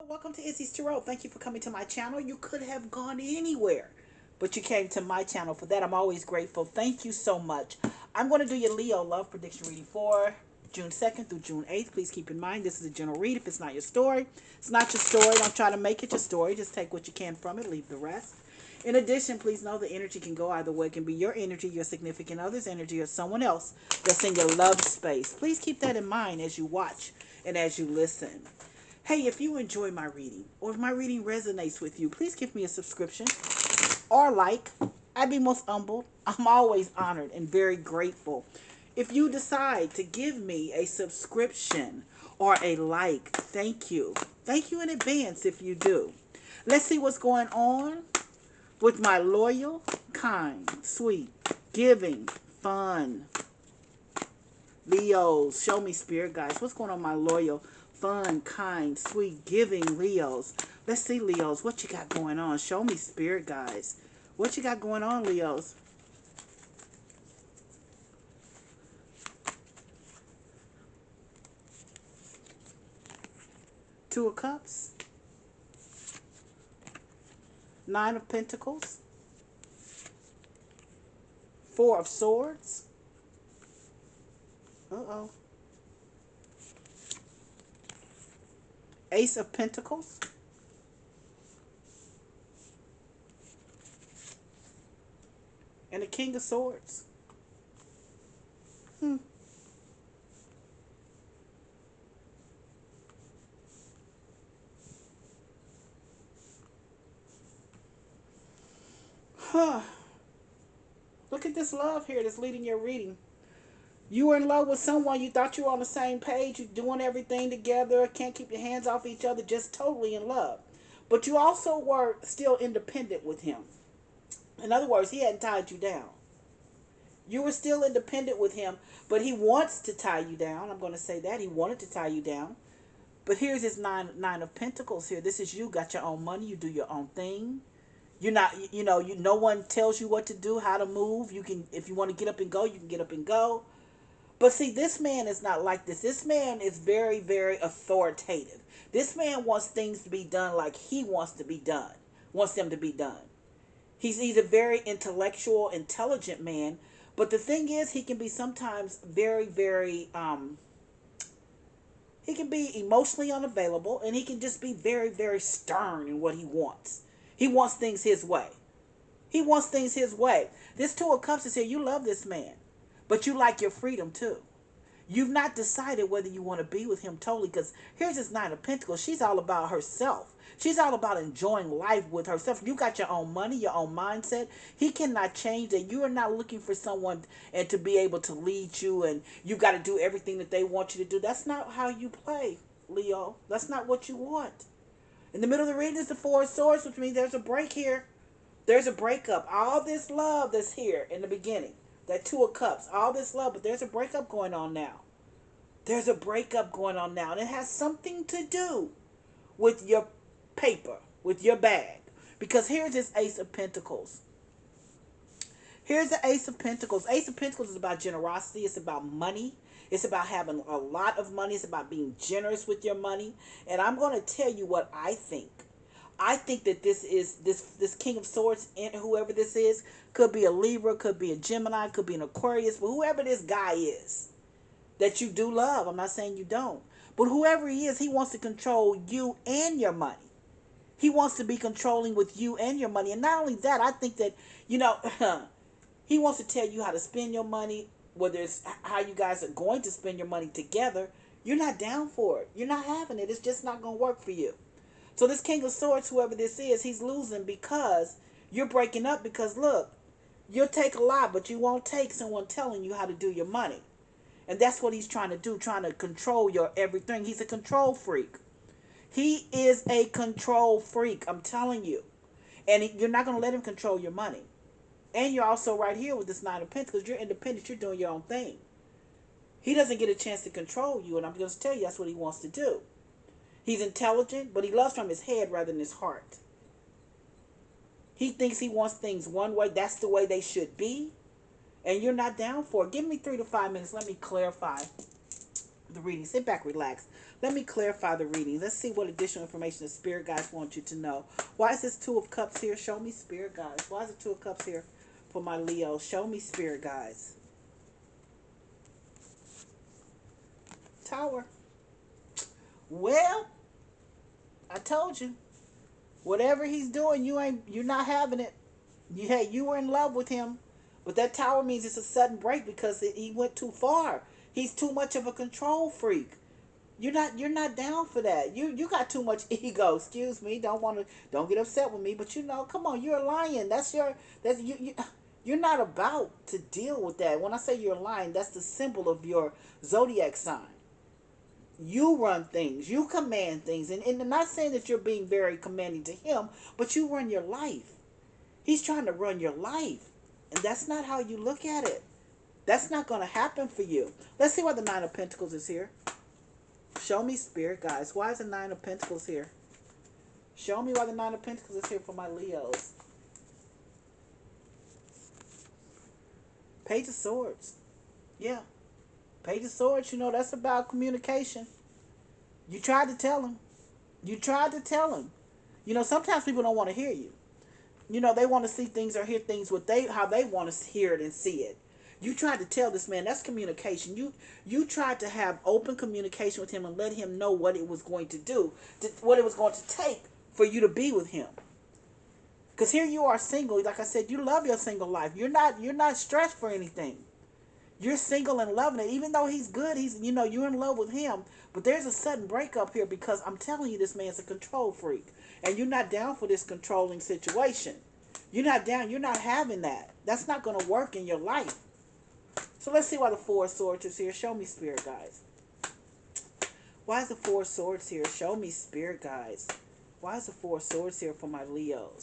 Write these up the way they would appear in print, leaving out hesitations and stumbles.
Welcome to Izzy's Tarot. Thank you for coming to my channel. You could have gone anywhere, but you came to my channel. For that, I'm always grateful. Thank you so much. I'm going to do your Leo love prediction reading for June 2nd through June 8th. Please keep in mind, this is a general read. If it's not your story, it's not your story. Don't try to make it your story. Just take what you can from it. Leave the rest. In addition, please know the energy can go either way. It can be your energy, your significant other's energy, or someone else that's in your love space. Please keep that in mind as you watch and as you listen. Hey, if you enjoy my reading or if my reading resonates with you, please give me a subscription or like. I'd be most humbled. I'm always honored and very grateful. If you decide to give me a subscription or a like, thank you. Thank you in advance if you do. Let's see what's going on with my loyal, kind, sweet, giving, fun Leos. Show me, spirit guys. What's going on, my loyal, fun, kind, sweet, giving Leos? Let's see, Leos, what you got going on? Show me, spirit guys. What you got going on, Leos? Two of Cups. Nine of Pentacles. Four of Swords. Uh-oh. Ace of Pentacles. And the King of Swords. Hmm. Huh. Look at this love here that's leading your reading. You were in love with someone, you thought you were on the same page, you're doing everything together, can't keep your hands off each other, just totally in love. But you also were still independent with him. In other words, he hadn't tied you down. You were still independent with him, but he wants to tie you down. I'm going to say that. He wanted to tie you down. But here's his nine of Pentacles here. This is you, got your own money, you do your own thing. You're not, no one tells you what to do, how to move. You can, if you want to get up and go, you can get up and go. But see, this man is not like this. This man is very, very authoritative. This man wants things to be done like he wants to be done, wants them to be done. He's a very intellectual, intelligent man. But the thing is, he can be sometimes very, very, he can be emotionally unavailable, and he can just be very, very stern in what he wants. He wants things his way. He wants things his way. This Two of Cups is here. You love this man, but you like your freedom too. You've not decided whether you want to be with him totally, because here's this Nine of Pentacles. She's all about herself. She's all about enjoying life with herself. You got your own money, your own mindset. He cannot change that. You are not looking for someone and to be able to lead you, and you got to do everything that they want you to do. That's not how you play, Leo. That's not what you want. In the middle of the reading is the Four of Swords, which means there's a break here. There's a breakup. All this love that's here in the beginning, that Two of Cups, all this love, but there's a breakup going on now. There's a breakup going on now, and it has something to do with your paper, with your bag. Because here's this Ace of Pentacles. Here's the Ace of Pentacles. Ace of Pentacles is about generosity. It's about money. It's about having a lot of money. It's about being generous with your money. And I'm going to tell you what I think. I think that this King of Swords, and whoever this is, could be a Libra, could be a Gemini, could be an Aquarius, but whoever this guy is that you do love, I'm not saying you don't, but whoever he is, he wants to control you and your money. He wants to be controlling with you and your money. And not only that, I think that, he wants to tell you how to spend your money, whether it's how you guys are going to spend your money together. You're not down for it. You're not having it. It's just not going to work for you. So this King of Swords, whoever this is, he's losing because you're breaking up. Because look, you'll take a lot, but you won't take someone telling you how to do your money. And that's what he's trying to do, trying to control your everything. He's a control freak. He is a control freak, I'm telling you. And you're not going to let him control your money. And you're also right here with this Nine of Pentacles. You're independent. You're doing your own thing. He doesn't get a chance to control you, and I'm going to tell you that's what he wants to do. He's intelligent, but he loves from his head rather than his heart. He thinks he wants things one way. That's the way they should be. And you're not down for it. Give me 3 to 5 minutes. Let me clarify the reading. Sit back, relax. Let me clarify the reading. Let's see what additional information the Spirit guides want you to know. Why is this Two of Cups here? Show me, Spirit guides. Why is the Two of Cups here for my Leo? Show me, Spirit guides. Tower. Well, I told you. Whatever he's doing, you're not having it. You were in love with him, but that tower means it's a sudden break because he went too far. He's too much of a control freak. You're not down for that. You got too much ego. Excuse me. Don't get upset with me. But come on, you're a lion. You're not about to deal with that. When I say you're a lion, that's the symbol of your zodiac sign. You run things, you command things, and I'm not saying that you're being very commanding to him, but you run your life. He's trying to run your life, and that's not how you look at it. That's not going to happen for you. Let's see why the Nine of Pentacles is here. Show me, Spirit guys. Why is the Nine of Pentacles here? Show me why the Nine of Pentacles is here for my Leos. Page of Swords. Yeah. Page of Swords, that's about communication. You tried to tell him. You tried to tell him. Sometimes people don't want to hear you. They want to see things or hear things how they want to hear it and see it. You tried to tell this man, that's communication. You tried to have open communication with him and let him know what it was going to do, what it was going to take for you to be with him. Because here you are single. Like I said, you love your single life. You're not stressed for anything. You're single and loving it. Even though he's good, you're in love with him. But there's a sudden breakup here because I'm telling you, this man's a control freak. And you're not down for this controlling situation. You're not down. You're not having that. That's not going to work in your life. So let's see why the Four of Swords is here. Show me, Spirit guides. Why is the Four of Swords here? Show me, Spirit guides. Why is the Four of Swords here for my Leos?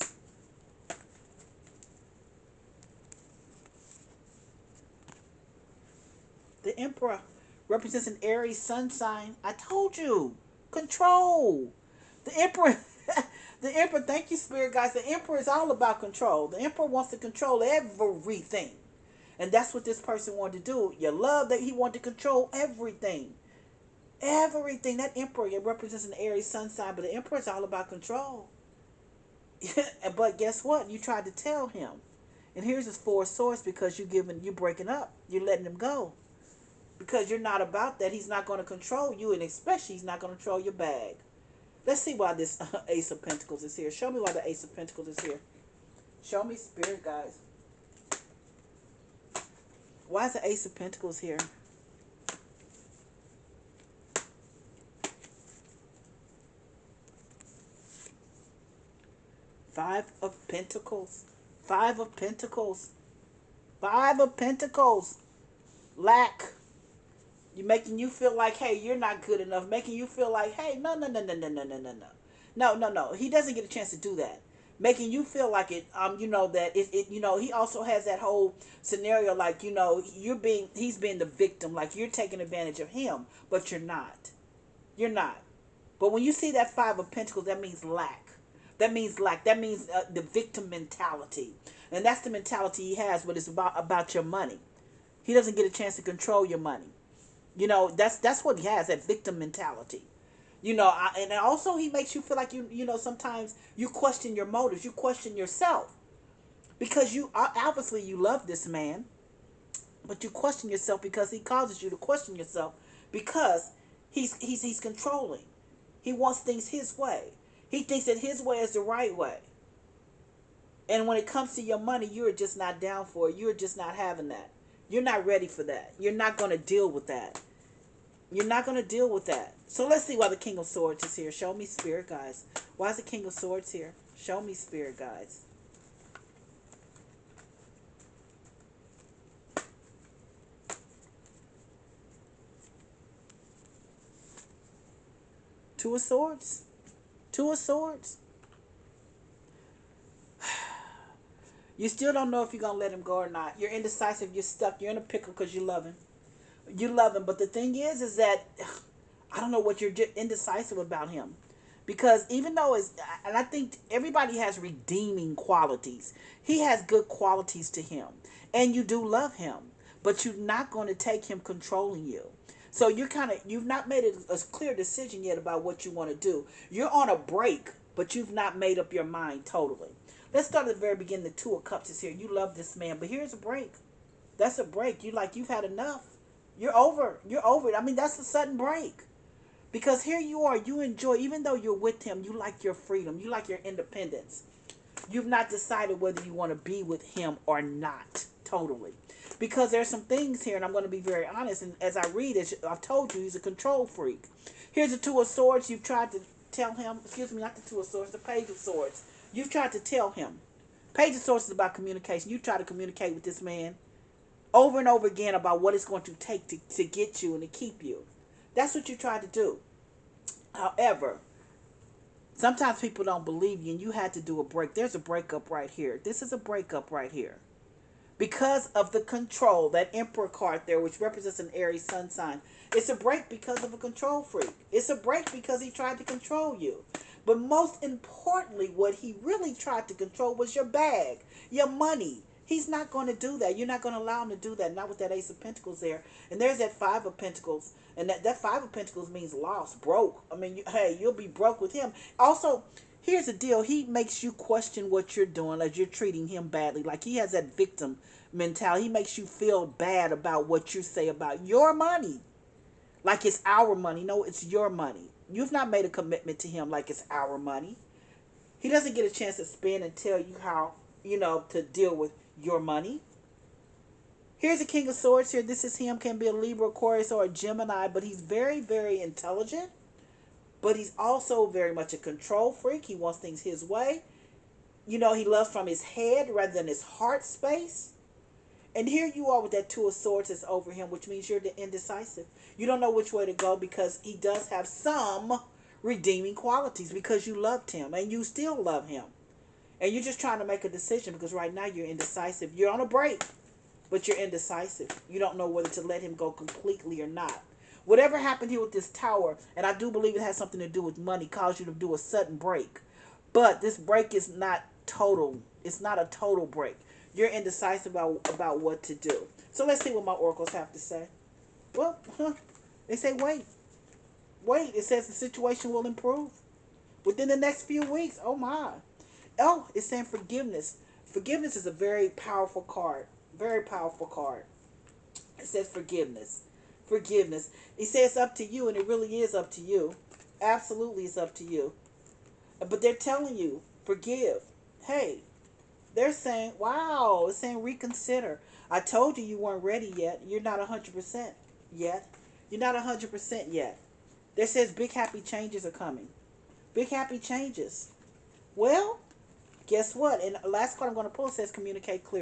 The Emperor represents an Aries sun sign. I told you. Control. The Emperor, the Emperor, thank you, Spirit guys. The Emperor is all about control. The Emperor wants to control everything. And that's what this person wanted to do. You love that he wanted to control everything. Everything. That Emperor, it represents an Aries sun sign, but the Emperor is all about control. But guess what? You tried to tell him. And here's his Four of Swords because you're breaking up. You're letting him go. Because you're not about that. He's not going to control you, and especially he's not going to control your bag. Let's see why this Ace of Pentacles is here. Show me why the Ace of Pentacles is here. Show me, Spirit guys. Why is the Ace of Pentacles here? Five of Pentacles. Five of Pentacles. Five of Pentacles. Lack. You're making you feel like, hey, you're not good enough. Making you feel like, hey, no. No. He doesn't get a chance to do that. Making you feel like it, that he also has that whole scenario like, he's being the victim, like you're taking advantage of him, but you're not. You're not. But when you see that Five of Pentacles, that means lack. That means lack. That means the victim mentality. And that's the mentality he has, but it's about your money. He doesn't get a chance to control your money. That's what he has, that victim mentality. And also he makes you feel like sometimes you question your motives, you question yourself, because you obviously you love this man, but you question yourself because he causes you to question yourself because he's controlling. He wants things his way. He thinks that his way is the right way. And when it comes to your money, you're just not down for it. You're just not having that. You're not ready for that. You're not going to deal with that. You're not going to deal with that. So let's see why the King of Swords is here. Show me, Spirit guys. Why is the King of Swords here? Show me, Spirit guys. Two of Swords. Two of Swords. You still don't know if you're going to let him go or not. You're indecisive. You're stuck. You're in a pickle because you love him. You love him. But the thing is that I don't know what you're indecisive about him. Because even though and I think everybody has redeeming qualities. He has good qualities to him. And you do love him. But you're not going to take him controlling you. So you've not made a clear decision yet about what you want to do. You're on a break, but you've not made up your mind totally. Let's start at the very beginning. The Two of Cups is here. You love this man, but here's a break. That's a break. You've had enough. You're over. You're over it. I mean, that's a sudden break. Because here you are, you enjoy, even though you're with him, you like your freedom, you like your independence. You've not decided whether you want to be with him or not, totally. Because there's some things here, and I'm going to be very honest, and as I read, as I've told you, he's a control freak. Here's the Two of Swords. You've tried to tell him, excuse me, not the Two of Swords, the Page of Swords. You've tried to tell him. Page of Swords is about communication. You try to communicate with this man over and over again about what it's going to take to get you and to keep you. That's what you try to do. However, sometimes people don't believe you and you had to do a break. There's a breakup right here. This is a breakup right here. Because of the control, that Emperor card there, which represents an Aries sun sign. It's a break because of a control freak. It's a break because he tried to control you. But most importantly, what he really tried to control was your bag, your money. He's not going to do that. You're not going to allow him to do that. Not with that Ace of Pentacles there. And there's that Five of Pentacles. And that Five of Pentacles means lost, broke. I mean, hey, you'll be broke with him. Also, here's the deal. He makes you question what you're doing, like you're treating him badly. Like he has that victim mentality. He makes you feel bad about what you say about your money. Like it's our money. No, it's your money. You've not made a commitment to him like it's our money. He doesn't get a chance to spend and tell you how, to deal with your money. Here's a King of Swords here. This is him. Can be a Libra, Aquarius, or a Gemini, but he's very, very intelligent. But he's also very much a control freak. He wants things his way. He loves from his head rather than his heart space. And here you are with that Two of Swords that's over him, which means you're indecisive. You don't know which way to go because he does have some redeeming qualities because you loved him and you still love him. And you're just trying to make a decision because right now you're indecisive. You're on a break, but you're indecisive. You don't know whether to let him go completely or not. Whatever happened here with this Tower, and I do believe it has something to do with money, caused you to do a sudden break. But this break is not total. It's not a total break. You're indecisive about what to do. So let's see what my oracles have to say. Well, they say wait. Wait. It says the situation will improve within the next few weeks. Oh my. Oh, it's saying forgiveness. Forgiveness is a very powerful card. Very powerful card. It says forgiveness. Forgiveness. It says it's up to you, and it really is up to you. Absolutely, it's up to you. But they're telling you, forgive. Hey, they're saying, wow, it's saying reconsider. I told you weren't ready yet. You're not 100% yet. You're not 100% yet. There says big happy changes are coming. Big happy changes. Well, guess what? And the last card I'm going to pull says communicate clearly.